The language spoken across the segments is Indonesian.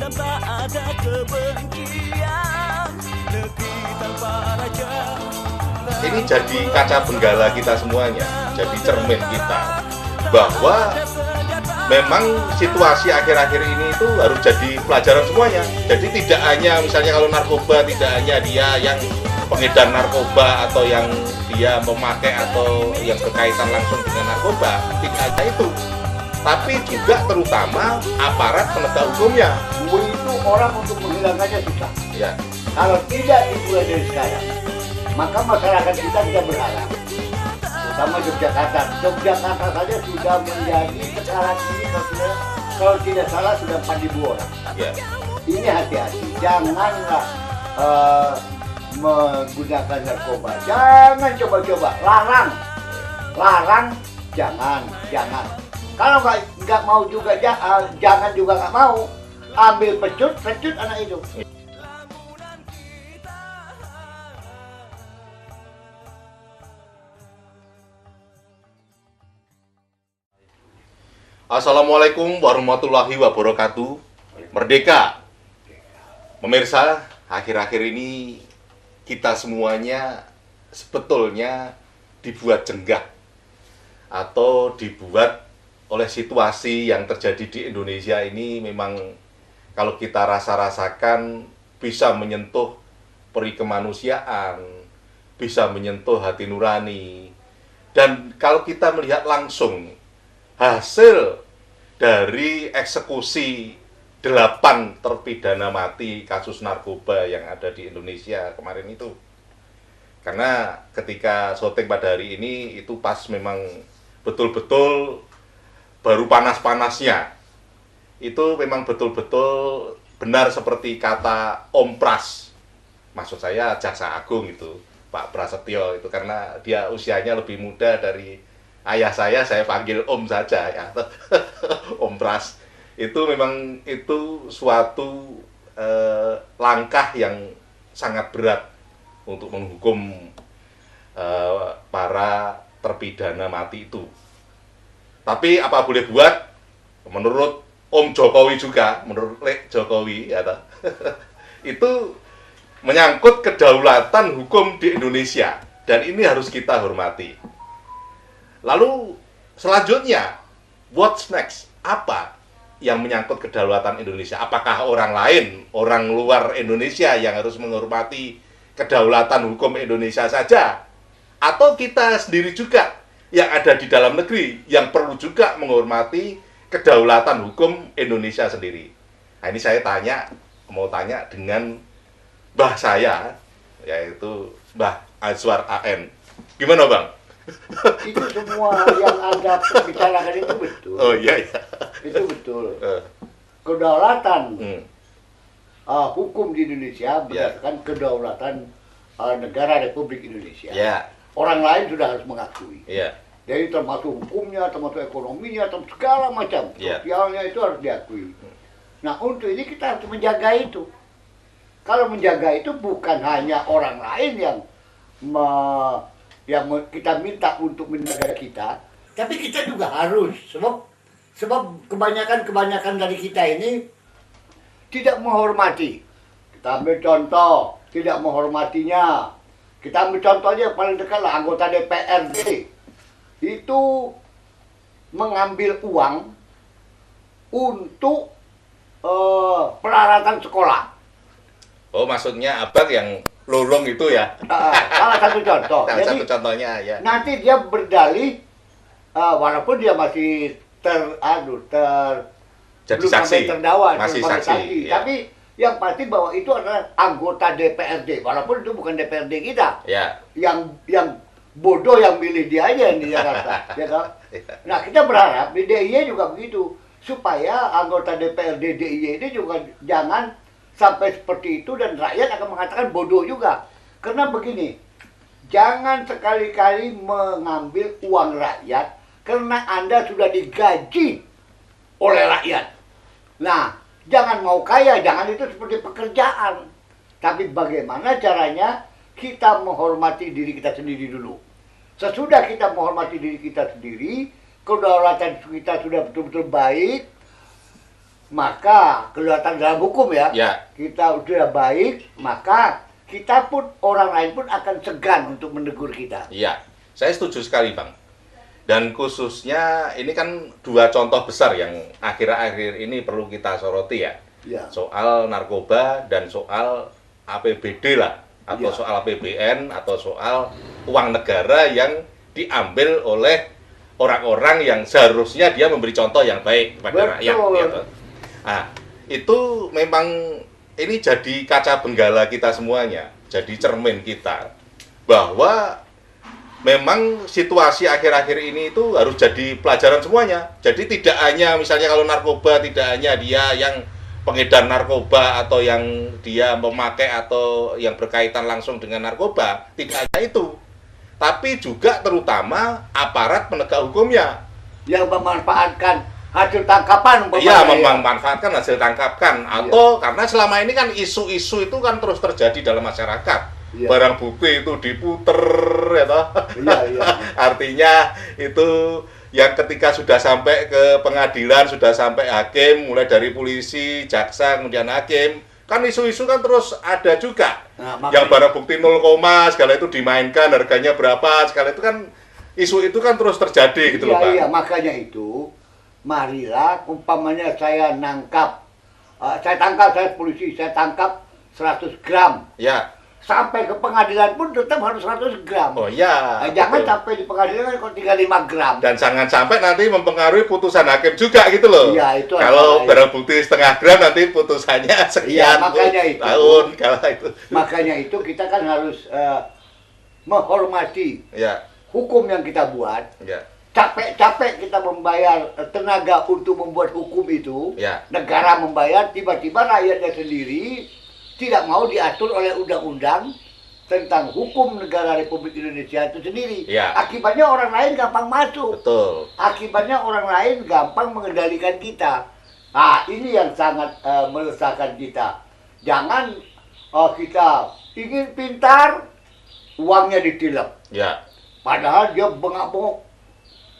tanpa ada kebencian, negeri tanpa raja. Ini jadi kaca benggala kita semuanya, jadi cermin kita bahwa memang situasi akhir-akhir ini itu harus jadi pelajaran semuanya. Jadi tidak hanya misalnya kalau narkoba, tidak hanya dia yang pengedar narkoba atau yang dia memakai atau yang berkaitan langsung dengan narkoba, tidak hanya itu, tapi juga terutama aparat penegak hukumnya. Itu orang untuk menghilangkannya susah. Ya. Kalau tidak dimulai dari sekarang, maka masyarakat kita tidak berharap. Terutama Yogyakarta. Yogyakarta saja sudah menjadi sekarang ini kalau tidak salah sudah 4.000 orang. Ya. Ini hati-hati, janganlah menggunakan narkoba. Jangan coba-coba, larang, jangan. Kalau nggak mau juga jangan juga nggak mau, ambil pecut anak itu. Assalamualaikum warahmatullahi wabarakatuh. Merdeka. Pemirsa, akhir-akhir ini kita semuanya sebetulnya dibuat jenggah atau dibuat oleh situasi yang terjadi di Indonesia ini. Memang kalau kita rasakan bisa menyentuh peri kemanusiaan, bisa menyentuh hati nurani. Dan kalau kita melihat langsung hasil dari eksekusi 8 terpidana mati kasus narkoba yang ada di Indonesia kemarin itu. Karena ketika syuting pada hari ini itu pas memang betul-betul baru panas-panasnya. Itu memang betul-betul benar seperti kata Om Pras. Maksud saya Jaksa Agung itu, Pak Prasetyo itu, karena dia usianya lebih muda dari ayah saya panggil Om saja ya. Om Pras. Itu memang itu suatu langkah yang sangat berat untuk menghukum para terpidana mati itu. Tapi apa boleh buat, menurut Om Jokowi juga, menurut Lek Jokowi ya, itu menyangkut kedaulatan hukum di Indonesia dan ini harus kita hormati. Lalu selanjutnya, what's next? Apa yang menyangkut kedaulatan Indonesia? Apakah orang lain, orang luar Indonesia yang harus menghormati kedaulatan hukum Indonesia saja? Atau kita sendiri juga yang ada di dalam negeri yang perlu juga menghormati kedaulatan hukum Indonesia sendiri? Nah, ini saya mau tanya dengan Mbah saya, yaitu Mbah Azwar AN. Gimana Bang? Itu semua yang Anda bicarakan itu betul. Oh iya. Itu betul. Kedaulatan hukum di Indonesia berdasarkan kedaulatan negara Republik Indonesia. Yeah. Orang lain sudah harus mengakui. Yeah. Jadi termasuk hukumnya, termasuk ekonominya, termasuk segala macam. Sosialnya itu harus diakui. Nah, untuk ini kita harus menjaga itu. Kalau menjaga itu bukan hanya orang lain yang kita minta untuk menjaga kita, tapi kita juga harus, sebab kebanyakan dari kita ini tidak menghormati. Kita ambil contoh, tidak menghormatinya. Kita ambil contohnya yang paling dekat lah, anggota DPRD itu mengambil uang untuk peralatan sekolah. Oh, maksudnya abang yang lorong itu ya? Salah satu contoh. Salah Jadi, satu contohnya ya. nanti dia berdalih, walaupun dia masih jadi belum saksi, sampai terdakwa, masih belum sampai saksi. Ya. Tapi yang pasti bahwa itu adalah anggota DPRD, walaupun itu bukan DPRD kita. Ya. Yang bodoh yang milih dia aja yang di Jakarta, ya kan? Nah, kita berharap di DIY juga begitu, supaya anggota DPRD DIY ini juga jangan sampai seperti itu dan rakyat akan mengatakan bodoh juga. Karena begini, jangan sekali-kali mengambil uang rakyat karena Anda sudah digaji oleh rakyat. Nah, jangan mau kaya, jangan itu seperti pekerjaan. Tapi bagaimana caranya kita menghormati diri kita sendiri dulu. Sesudah kita menghormati diri kita sendiri, kedaulatan kita sudah betul-betul baik, maka kelihatan dalam hukum ya, Ya. kita udah baik, maka kita pun, orang lain pun akan segan untuk menegur kita. Iya, saya setuju sekali Bang. Dan khususnya ini kan dua contoh besar yang akhir-akhir ini perlu kita soroti ya. Ya. Soal narkoba dan soal APBD lah, atau Ya. soal APBN, atau soal uang negara yang diambil oleh orang-orang yang seharusnya dia memberi contoh yang baik kepada rakyat. Betul. Gitu. Nah, itu memang ini jadi kaca benggala kita semuanya, jadi cermin kita bahwa memang situasi akhir-akhir ini itu harus jadi pelajaran semuanya. Jadi tidak hanya misalnya kalau narkoba, tidak hanya dia yang pengedar narkoba atau yang dia memakai atau yang berkaitan langsung dengan narkoba, tidak hanya itu. Tapi juga terutama aparat penegak hukumnya. Yang memanfaatkan hasil tangkapan Iya, memanfaatkan hasil tangkapan atau karena selama ini kan isu-isu itu kan terus terjadi dalam masyarakat. Iya. Barang bukti itu diputer ya toh. Iya. Artinya itu yang ketika sudah sampai ke pengadilan, sudah sampai hakim, mulai dari polisi, jaksa, kemudian hakim, kan isu-isu kan terus ada juga. Nah, yang barang bukti 0, segala itu dimainkan, harganya berapa, segala itu kan isu itu kan terus terjadi gitu loh Pak. Iya, makanya itu marilah umpamanya saya nangkap, saya polisi, saya tangkap 100 gram. Ya. Sampai ke pengadilan pun tetap harus 100 gram. Oh iya. Nah, jangan betul. sampai di pengadilan kok tinggal 5 gram. Dan jangan sampai nanti mempengaruhi putusan hakim juga gitu loh. Iya, itu kalau antara barang bukti setengah gram nanti putusannya sekian makanya itu. tahun kalau itu. Makanya itu kita kan harus menghormati Ya, hukum yang kita buat. ya, Capek-capek kita membayar tenaga untuk membuat hukum itu. ya. Negara membayar, tiba-tiba rakyatnya sendiri tidak mau diatur oleh undang-undang tentang hukum negara Republik Indonesia itu sendiri. Ya. Akibatnya orang lain gampang masuk. Betul. Akibatnya orang lain gampang mengendalikan kita. Nah, ini yang sangat meresahkan kita. Jangan kita ingin pintar, uangnya ditilep. Ya. Padahal dia bengak-bengok.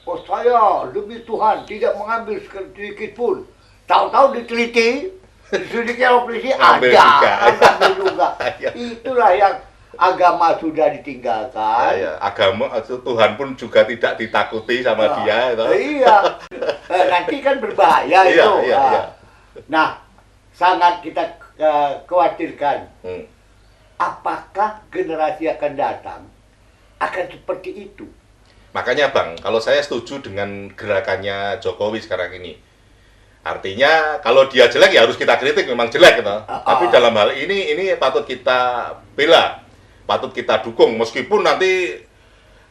Oh, saya demi Tuhan tidak mengambil sedikit pun. Tahu-tahu diteliti, diselidiki oleh polisi, Ambil juga. ambil juga. Ya. Itulah yang agama sudah ditinggalkan. Ya, agama Tuhan pun juga tidak ditakuti sama dia itu. Iya. Nanti kan berbahaya Iya, itu. iya, iya. Nah, sangat kita khawatirkan. Hmm. Apakah generasi akan datang akan seperti itu? Makanya Bang, kalau saya setuju dengan gerakannya Jokowi sekarang ini. Artinya kalau dia jelek ya harus kita kritik, memang jelek gitu. Tapi dalam hal ini patut kita bela, patut kita dukung meskipun nanti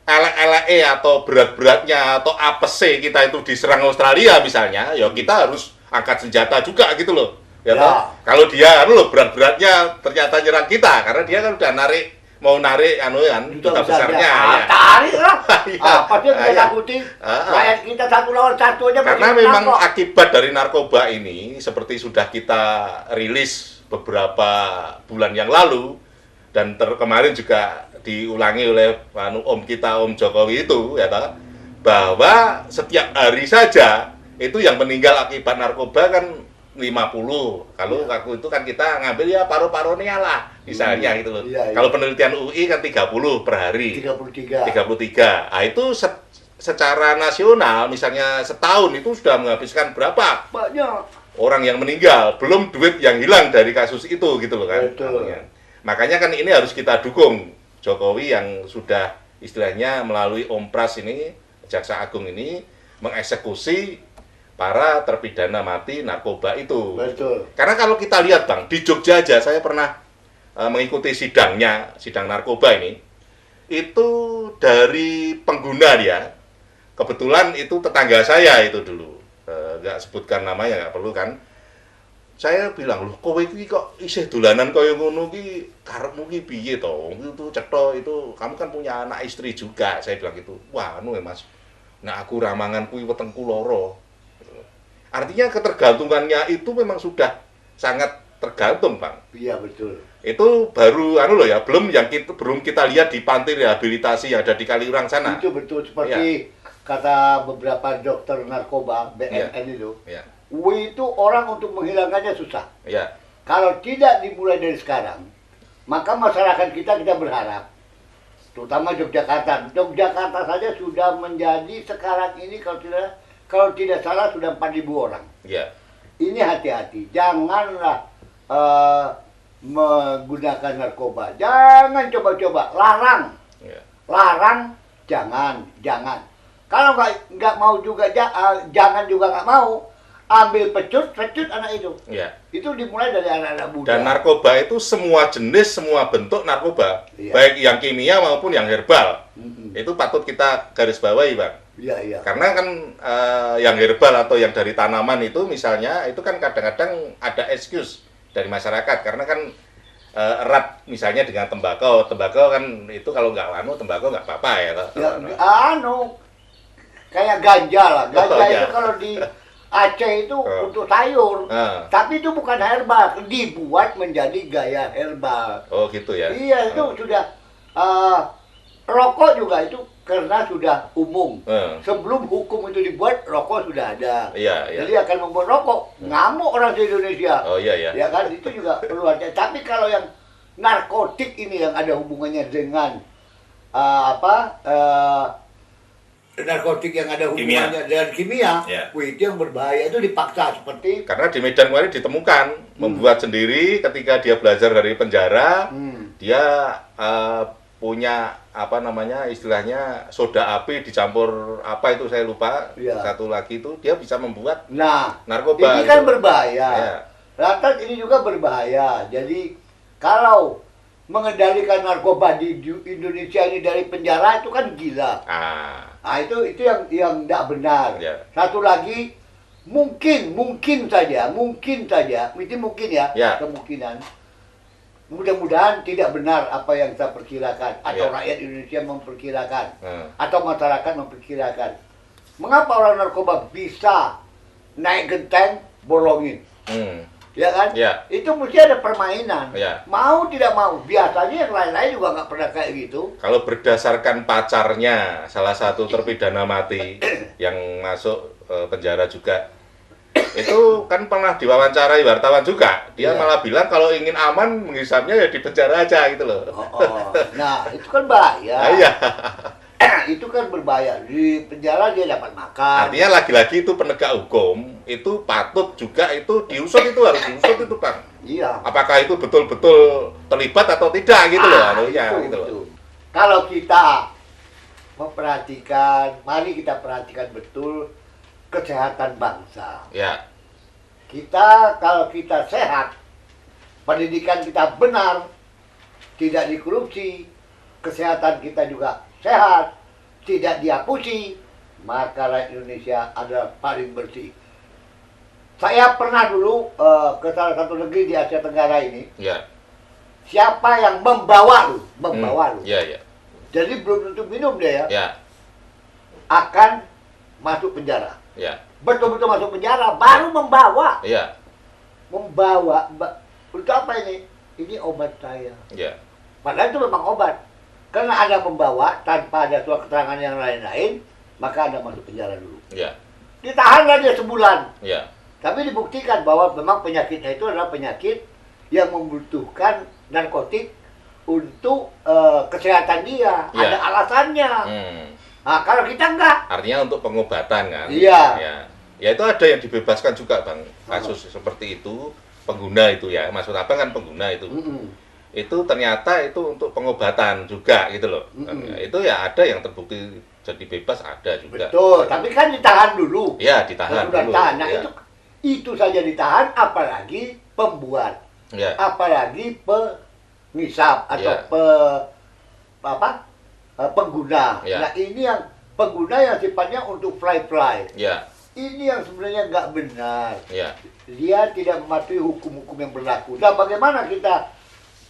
elek-eleke atau berat-beratnya atau apese kita itu diserang Australia misalnya, ya kita harus angkat senjata juga gitu loh. Ya, toh? Kalau dia berat-beratnya ternyata nyerang kita karena dia kan udah mau narik duta besarnya ya. Tarik lah. Iya. Pasti kita Iya. takuti. Rakyat kita 1 lawan 1 aja. Karena masih memang menang kok. akibat dari narkoba ini seperti sudah kita rilis beberapa bulan yang lalu dan kemarin juga diulangi oleh Om kita Om Jokowi itu ya toh, bahwa setiap hari saja itu yang meninggal akibat narkoba kan 50. Kalau aku itu kan kita ngambil ya paru-parunya lah misalnya gitu loh. Iya, iya. Kalau penelitian UI kan 30 per hari. 33. 33. Nah, itu secara nasional misalnya setahun itu sudah menghabiskan berapa Banyak. orang yang meninggal, belum duit yang hilang dari kasus itu gitu loh kan. Betul. Makanya kan ini harus kita dukung Jokowi yang sudah istilahnya melalui Ompras ini, Jaksa Agung ini mengeksekusi para terpidana mati narkoba itu. Betul. Karena kalau kita lihat Bang, di Jogja aja saya pernah mengikuti sidang narkoba ini. Itu dari pengguna dia. Kebetulan itu tetangga saya itu dulu. Nggak sebutkan namanya, nggak perlu kan. Saya bilang, "Loh, kowe iki kok isih dolanan kaya ngono ki, karepmu ki piye to? Itu cetha itu, kamu kan punya anak istri juga." Saya bilang gitu. "Wah, anu ya Mas. Nah, aku ramangan kuwi wetengku loro." Artinya ketergantungannya itu memang sudah sangat tergantung, Bang. Iya, betul. Itu baru belum kita lihat di panti rehabilitasi yang ada di Kaliurang sana. Itu betul seperti kata beberapa dokter narkoba BNN itu. Ya. itu orang untuk menghilangkannya susah. Ya. Kalau tidak dimulai dari sekarang, maka masyarakat kita berharap, terutama Yogyakarta. Yogyakarta saja sudah menjadi sekarang ini kalau tidak salah sudah 4.000 orang. Ya. Ini hati-hati, janganlah menggunakan narkoba. Jangan coba-coba, larang. Ya. Larang, jangan. Kalau nggak mau juga, jangan juga nggak mau. Ambil pecut anak itu. Ya. Itu dimulai dari anak-anak muda. Dan narkoba itu semua jenis, semua bentuk narkoba, Iya. baik yang kimia maupun yang herbal. Mm-mm. Itu patut kita garis bawahi, Bang. Iya. Karena kan yang herbal atau yang dari tanaman itu misalnya, itu kan kadang-kadang ada excuse dari masyarakat. Karena kan erat misalnya dengan tembakau. Tembakau kan itu kalau nggak tembakau nggak apa-apa ya. Ya, kayak ganja lah. Ganja Oh, iya. itu kalau di Aceh itu untuk sayur. Tapi itu bukan herbal, dibuat menjadi gaya herbal. Oh gitu ya. Iya, itu sudah rokok juga itu karena sudah umum. Sebelum hukum itu dibuat, rokok sudah ada. Iya. Jadi akan membuat rokok. Ngamuk orang di Indonesia. Oh iya. Ya kan, itu juga perlu ada. Tapi kalau yang narkotik ini yang ada hubungannya dengan narkotik yang ada hubungannya dengan kimia, Ya. itu yang berbahaya, itu dipaksa seperti Karena di Medan kemarin ditemukan membuat sendiri ketika dia belajar dari penjara, dia punya apa namanya istilahnya soda api dicampur apa itu saya lupa. Iya. Satu lagi itu dia bisa membuat ini narkoba. kan gitu. berbahaya. Ya. Lantas ini juga berbahaya. Jadi kalau mengendalikan narkoba di Indonesia ini dari penjara itu kan gila. Nah, itu yang tidak benar. Ya. Satu lagi mungkin saja, itu mungkin ya, Ya. kemungkinan. Mudah-mudahan tidak benar apa yang saya perkirakan atau Ya. rakyat Indonesia memperkirakan atau masyarakat memperkirakan. Mengapa orang narkoba bisa naik genteng bolongin? Ya kan? Ya. Itu mesti ada permainan. Ya. Mau tidak mau. Biasanya yang lain-lain juga nggak pernah kayak gitu. Kalau berdasarkan pacarnya, salah satu terpidana mati yang masuk penjara juga, itu kan pernah diwawancarai wartawan juga. Dia Iya. malah bilang kalau ingin aman menghisapnya ya di penjara aja gitu loh. Nah, itu kan bahaya. Iya. Itu kan berbahaya. Di penjara dia dapat makan. Artinya lagi-lagi itu penegak hukum itu patut juga itu diusut, itu harus diusut itu Bang. Iya. Apakah itu betul-betul terlibat atau tidak gitu loh anunya gitu loh. Itu. Kalau kita memperhatikan, mari kita perhatikan betul kesehatan bangsa. Ya. Kalau kita sehat, pendidikan kita benar, tidak dikorupsi, kesehatan kita juga sehat, tidak diapusi, maka rakyat Indonesia adalah paling bersih. Saya pernah dulu ke salah satu negeri di Asia Tenggara ini. Ya. Siapa yang membawa lu, Ya. jadi belum tentu minum dia ya, Ya. akan masuk penjara. Ya. Betul-betul masuk penjara, baru membawa. Ya. Untuk apa ini? Ini obat saya. Ya. Padahal itu memang obat. Karena Anda membawa tanpa ada surat keterangan yang lain-lain, maka Anda masuk penjara dulu. Ya. Ditahanlah dia sebulan. Ya. Tapi dibuktikan bahwa memang penyakitnya itu adalah penyakit yang membutuhkan narkotik untuk kesehatan dia. Ya. Ada alasannya. Nah, kalau kita enggak. Artinya untuk pengobatan kan? Iya. Ya itu ada yang dibebaskan juga Bang. Kasus seperti itu, pengguna itu ya. Maksud Abang kan pengguna itu. Itu ternyata itu untuk pengobatan juga gitu loh. Itu ya ada yang terbukti jadi bebas, ada juga. Betul, tapi kan ditahan dulu. Ya, ditahan Sudah dulu. tahan. Nah, Ya. itu saja ditahan, apalagi pembuat. Ya. Apalagi pengisap atau Ya. pengguna. Ya. Nah, ini yang pengguna yang sifatnya untuk fly. Ya. Ini yang sebenarnya nggak benar. Ya. Dia tidak mematuhi hukum-hukum yang berlaku. Nah, bagaimana kita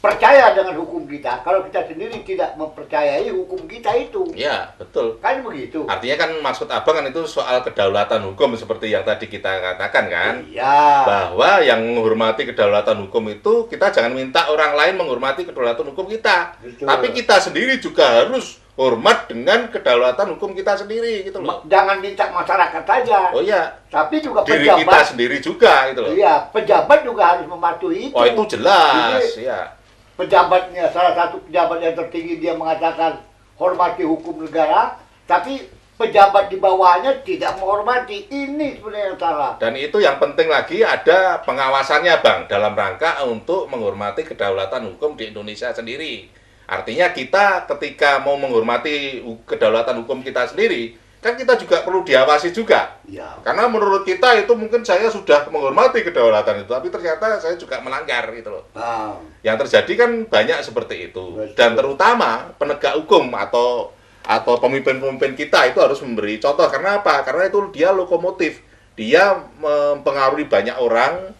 percaya dengan hukum kita kalau kita sendiri tidak mempercayai hukum kita itu? Ya, betul. Kan begitu. Artinya kan maksud Abang kan itu soal kedaulatan hukum seperti yang tadi kita katakan kan. Iya. Bahwa yang menghormati kedaulatan hukum itu kita jangan minta orang lain menghormati kedaulatan hukum kita. Betul. Tapi kita sendiri juga harus hormat dengan kedaulatan hukum kita sendiri gitu loh. Jangan minta masyarakat saja. Oh iya, Tapi juga diri kita pejabat. sendiri juga gitu loh. Iya, pejabat juga harus mematuhi itu. Oh itu jelas, Jadi, ya. pejabatnya, salah satu pejabat yang tertinggi dia mengatakan hormati hukum negara, tapi pejabat di bawahnya tidak menghormati. Ini sebenarnya yang salah. Dan itu yang penting lagi ada pengawasannya Bang, dalam rangka untuk menghormati kedaulatan hukum di Indonesia sendiri. Artinya kita ketika mau menghormati kedaulatan hukum kita sendiri, kan kita juga perlu diawasi juga. Ya. Karena menurut kita itu mungkin saya sudah menghormati kedaulatan itu, tapi ternyata saya juga melanggar gitu loh. Nah, Yang terjadi kan banyak seperti itu. Betul. Dan terutama penegak hukum atau pemimpin-pemimpin kita itu harus memberi contoh. Karena apa? Karena itu dia lokomotif. Dia mempengaruhi banyak orang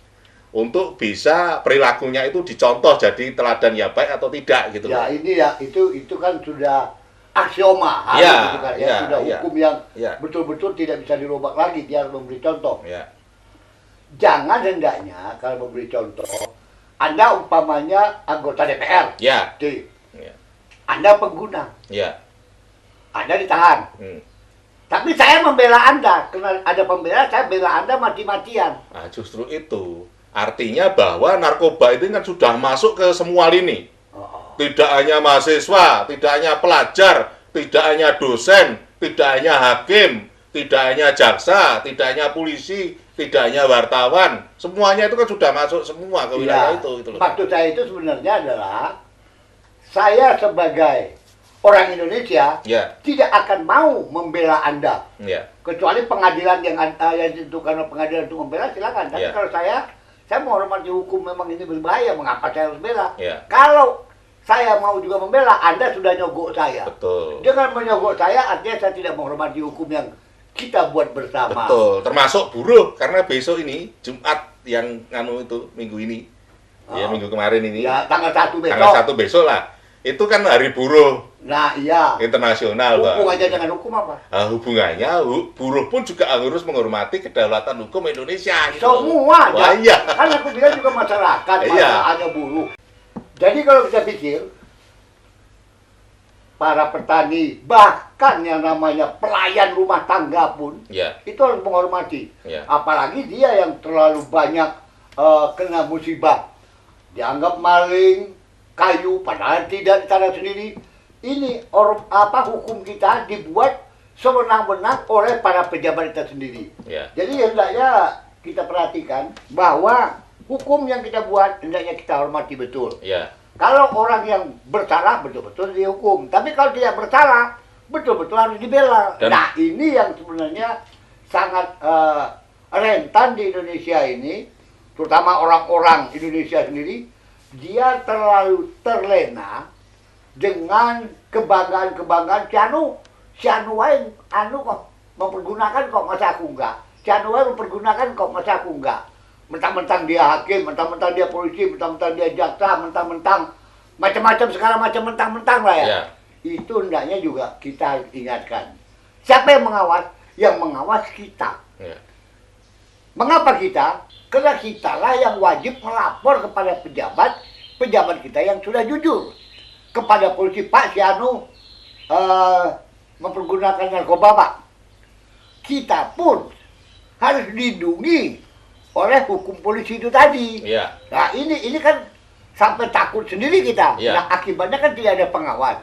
untuk bisa perilakunya itu dicontoh jadi teladan ya baik atau tidak gitu ya loh. ini ya itu kan sudah aksioma harus Ya, gitu kan, ya, sudah ya. hukum yang Ya. betul-betul tidak bisa dirubah lagi. Dia harus memberi contoh. Ya. Jangan hendaknya kalau memberi contoh, Anda umpamanya anggota DPR, Ya. D. Ya. Anda pengguna, Ya. Anda ditahan. Hmm. Tapi saya membela Anda, karena ada pembela, saya bela Anda mati-matian. Nah, justru itu. Artinya bahwa narkoba itu kan sudah masuk ke semua lini. Oh, Tidak hanya mahasiswa, tidak hanya pelajar, tidak hanya dosen, tidak hanya hakim, tidak hanya jaksa, tidak hanya polisi, tidak hanya wartawan. Semuanya itu kan sudah masuk semua ke wilayah itu. Gitu loh. Maksud saya itu sebenarnya adalah saya sebagai orang Indonesia Ya, tidak akan mau membela Anda. ya, Kecuali pengadilan yang ditentukan oleh pengadilan untuk membela, silakan. Tapi Ya. kalau saya menghormati hukum, memang ini berbahaya, mengapa saya harus bela? ya, Kalau saya mau juga membela, Anda sudah nyogok saya. betul. Dengan menyogok saya, artinya saya tidak menghormati hukum yang kita buat bersama. Betul, termasuk buruh karena besok ini Jumat yang itu minggu ini. Ya, Oh. minggu kemarin ini. Ya, tanggal 1 besok. Tanggal 1 besok lah. Itu kan hari buruh Nah, iya. internasional, Bang. Hubungannya dengan hukum apa? Nah, hubungannya buruh pun juga harus menghormati kedaulatan hukum Indonesia. Gitu. Semua. Wah, ya. iya. Kan aku bilang juga masyarakat, Iya. ada buruh. Jadi kalau kita pikir, para petani, bahkan yang namanya pelayan rumah tangga pun, Ya, itu harus menghormati. ya, Apalagi dia yang terlalu banyak kena musibah. Dianggap maling, kayu, padahal tidak cara sendiri. Ini hukum kita dibuat sewenang-wenang oleh para pejabat kita sendiri. ya, Jadi hendaknya kita perhatikan bahwa hukum yang kita buat hendaknya kita hormati betul. ya, Kalau orang yang bersalah betul-betul dihukum, tapi kalau tidak bersalah betul-betul harus dibela. Dan- Nah ini yang sebenarnya sangat rentan di Indonesia ini, terutama orang-orang Indonesia sendiri, dia terlalu terlena dengan kebanggaan-kebanggaan. Si anu wae kok mempergunakan kok masa aku enggak. Si anu wae mempergunakan kok masa aku enggak. Mentang-mentang dia hakim, mentang-mentang dia polisi, mentang-mentang dia jaksa, mentang-mentang macam-macam segala macam mentang-mentang lah ya. ya, Itu hendaknya juga kita ingatkan. Siapa yang mengawas? Yang mengawas kita. ya, Mengapa kita? Karena kitalah yang wajib melapor kepada pejabat kita yang sudah jujur. Kepada polisi, Pak, si anu mempergunakan narkoba, Pak. Kita pun harus dilindungi oleh hukum polisi itu tadi. ya, Nah, ini kan sampai takut sendiri kita. Iya. Nah, akibatnya kan tidak ada pengawas.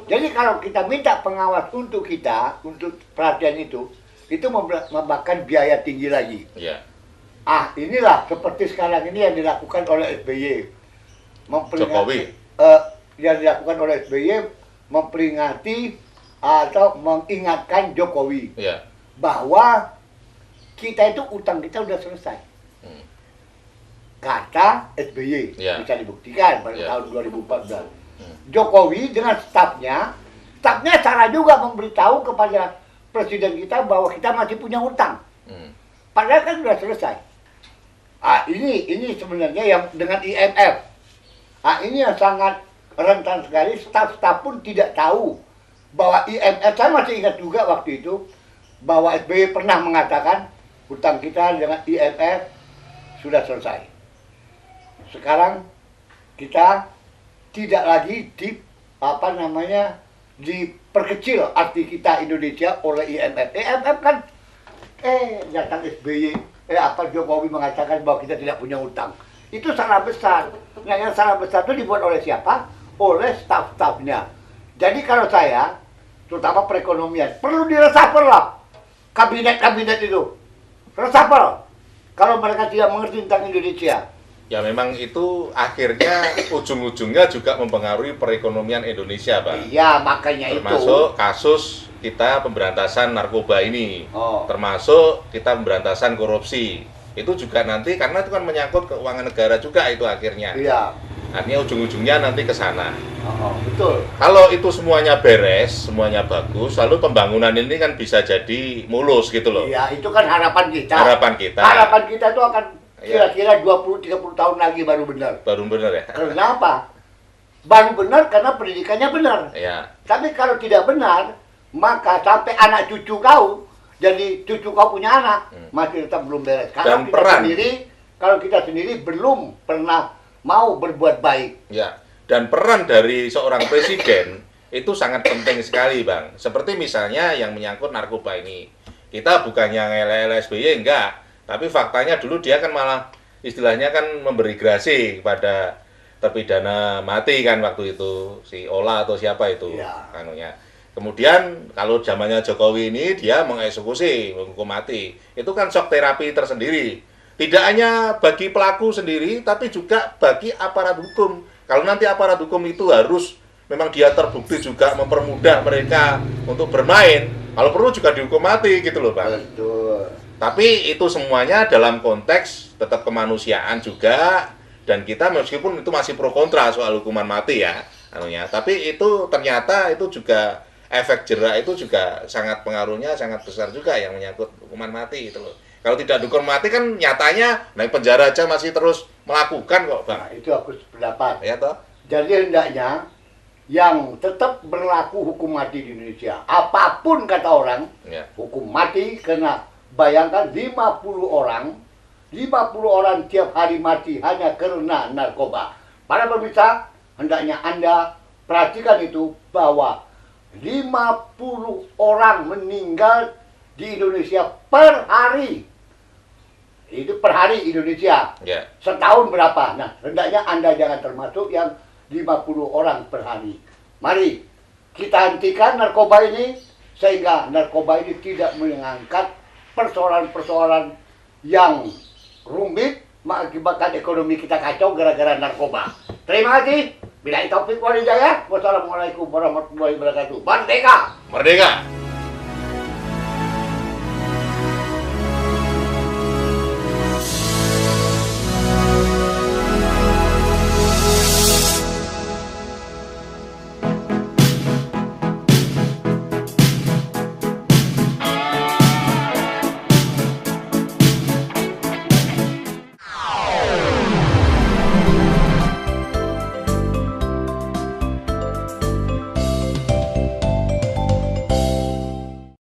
Jadi kalau kita minta pengawas untuk kita, untuk perhatian itu memakan biaya tinggi lagi. ya, Inilah seperti sekarang ini yang dilakukan oleh SBY. Jokowi. Yang dilakukan oleh SBY memperingati atau mengingatkan Jokowi ya, bahwa kita itu utang kita sudah selesai. Hmm. Kata SBY, Ya. bisa dibuktikan pada Ya. tahun 2014. Hmm. Jokowi dengan stafnya salah juga memberitahu kepada presiden kita bahwa kita masih punya utang. hmm, Padahal kan sudah selesai. Ini sebenarnya yang dengan IMF. Ini yang sangat rentan sekali. Staf-staf pun tidak tahu bahwa IMF, saya masih ingat juga waktu itu bahwa SBY pernah mengatakan hutang kita dengan IMF sudah selesai. Sekarang kita tidak lagi diperkecil arti kita Indonesia oleh IMF. IMF kan datang SBY, Jokowi mengatakan bahwa kita tidak punya utang. Itu salah besar. Nah, yang salah besar itu dibuat oleh siapa? Oleh staf-stafnya. Jadi kalau saya, terutama perekonomian, perlu diresapel lah kabinet-kabinet itu. Resapel. Kalau mereka tidak mengerti tentang Indonesia. Ya memang itu akhirnya ujung-ujungnya juga mempengaruhi perekonomian Indonesia, Pak. Iya, makanya termasuk kasus kita pemberantasan narkoba ini, Oh. termasuk kita pemberantasan korupsi. Itu juga nanti karena itu kan menyangkut keuangan negara juga itu akhirnya. Iya. Artinya ujung-ujungnya nanti ke sana. Betul. Kalau itu semuanya beres, semuanya bagus, lalu pembangunan ini kan bisa jadi mulus gitu loh. Iya, itu kan harapan kita. Harapan kita. Harapan kita itu akan Iya. kira-kira 20-30 tahun lagi baru benar. Baru benar ya? Kenapa? Baru benar karena pendidikannya benar. Ya. Tapi kalau tidak benar, maka sampai anak cucu kau, jadi cucu kau punya anak, masih tetap belum beres. Dan peran. Kalau kita sendiri belum pernah mau berbuat baik. Ya. Dan peran dari seorang presiden itu sangat penting sekali, Bang. Seperti misalnya yang menyangkut narkoba ini. Kita bukannya ngelel SBY, enggak. Tapi faktanya dulu dia kan malah istilahnya kan memberi grasi kepada terpidana mati kan waktu itu. Si Ola atau siapa itu. Ya. Anunya. Kemudian kalau zamannya Jokowi ini dia mengeksekusi, menghukum mati. Itu kan shock terapi tersendiri. Tidak hanya bagi pelaku sendiri, tapi juga bagi aparat hukum. Kalau nanti aparat hukum itu harus memang dia terbukti juga mempermudah mereka untuk bermain. Kalau perlu juga dihukum mati gitu loh, Pak. Betul. Tapi itu semuanya dalam konteks tetap kemanusiaan juga. Dan kita meskipun itu masih pro kontra soal hukuman mati ya, anunya. Tapi itu ternyata itu juga efek jera itu juga sangat pengaruhnya sangat besar juga yang menyangkut hukuman mati itu loh. Kalau tidak dihukum mati kan nyatanya naik penjara aja masih terus melakukan kok, Bang. Nah, itu aku sependapat. Ya toh? Jadi hendaknya yang tetap berlaku hukum mati di Indonesia, apapun kata orang, Ya. hukum mati karena bayangkan 50 orang tiap hari mati hanya karena narkoba. Para pemirsa, hendaknya Anda perhatikan itu bahwa 50 orang meninggal di Indonesia per hari. Itu per hari Indonesia. Ya. Setahun berapa? Nah, hendaknya Anda jangan termasuk yang 50 orang per hari. Mari kita hentikan narkoba ini sehingga narkoba ini tidak mengangkat persoalan-persoalan yang rumit mengakibatkan ekonomi kita kacau gara-gara narkoba. Terima kasih. Billahi taufik wal hidayah. Wassalamualaikum warahmatullahi wabarakatuh. Merdeka! Merdeka!